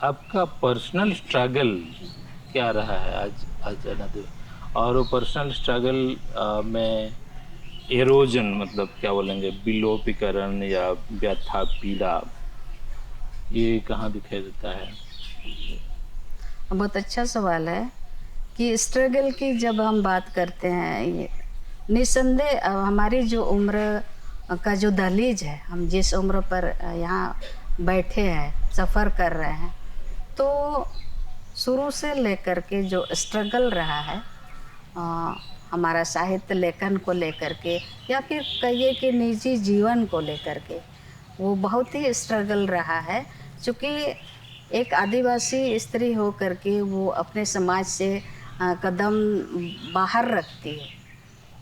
आपका personal struggle क्या रहा है आज आज अनदर, और वो पर्सनल स्ट्रगल में एरोजन मतलब क्या बोलेंगे, विलोपीकरण या व्यथा पीड़ा, ये कहाँ दिखाई देता है? बहुत अच्छा सवाल है कि स्ट्रगल की जब हम बात करते हैं, ये निस्संदेह हमारी जो उम्र का जो दहलीज है, हम जिस उम्र पर यहाँ बैठे हैं, सफ़र कर रहे हैं, तो शुरू से लेकर के जो स्ट्रगल रहा है अ, हमारा साहित्य लेखन को लेकर के या फिर कहिए कि निजी जीवन को लेकर के, वो बहुत ही स्ट्रगल रहा है। चूँकि एक आदिवासी स्त्री हो कर के वो अपने समाज से कदम बाहर रखती है,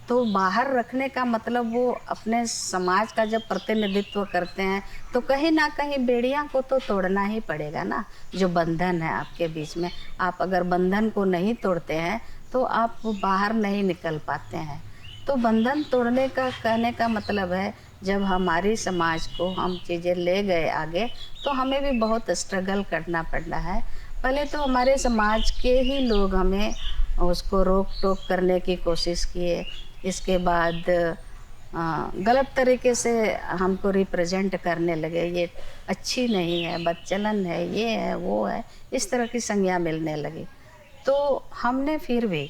तो बाहर रखने का मतलब वो अपने समाज का जब प्रतिनिधित्व करते हैं, तो कहीं न कहीं बेड़ियाँ को तो तोड़ना ही पड़ेगा ना, जो बंधन है आपके बीच में। आप अगर बंधन को नहीं तोड़ते हैं, तो आप वो बाहर नहीं निकल पाते हैं। तो बंधन तोड़ने का कहने का मतलब है, जब हमारी समाज को हम चीज़ें ले गए आगे, तो हमें भी बहुत स्ट्रगल करना पड़ा है। पहले तो हमारे समाज के ही लोग हमें उसको रोक-टोक करने की कोशिश किए। इसके बाद गलत तरीके से हमको रिप्रेजेंट करने लगे, ये अच्छी नहीं है, बदचलन है, ये है, वो है, इस तरह की संज्ञा मिलने लगी। तो हमने फिर भी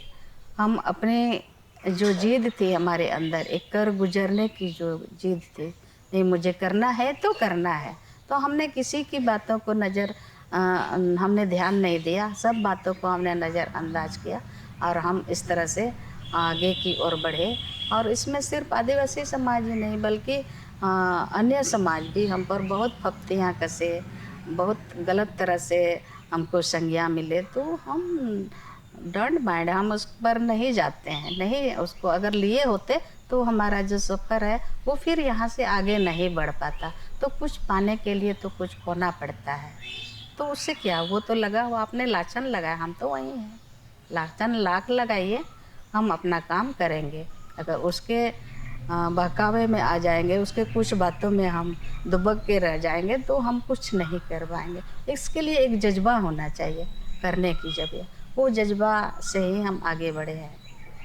हम अपने जो ज़िद थी हमारे अंदर, एक कर गुज़रने की जो ज़िद थी, नहीं मुझे करना है तो करना है। तो हमने किसी की बातों को हमने ध्यान नहीं दिया, सब बातों को हमने नज़रअंदाज किया और हम इस तरह से आगे की ओर बढ़े। और इसमें सिर्फ़ आदिवासी समाज ही नहीं बल्कि अन्य समाज भी हम पर बहुत फप्तियाँ कसे, बहुत गलत तरह से हमको संज्ञा मिले, तो हम डोंट माइंड, हम उस पर नहीं जाते हैं, नहीं उसको अगर लिए होते तो हमारा जो सफ़र है वो फिर यहाँ से आगे नहीं बढ़ पाता। तो कुछ पाने के लिए तो कुछ खोना पड़ता है, तो उससे क्या, वो तो लगा हुआ, आपने लाछन लगाया, हम तो वहीं हैं। लाछन लाख लगाइए, हम अपना काम करेंगे। अगर उसके बहकावे में आ जाएँगे, उसके कुछ बातों में हम दुबक के रह जाएँगे, तो हम कुछ नहीं कर पाएँगे। इसके लिए एक जज़्बा होना चाहिए करने की, जब ये वो जज़्बा से ही हम आगे बढ़े हैं।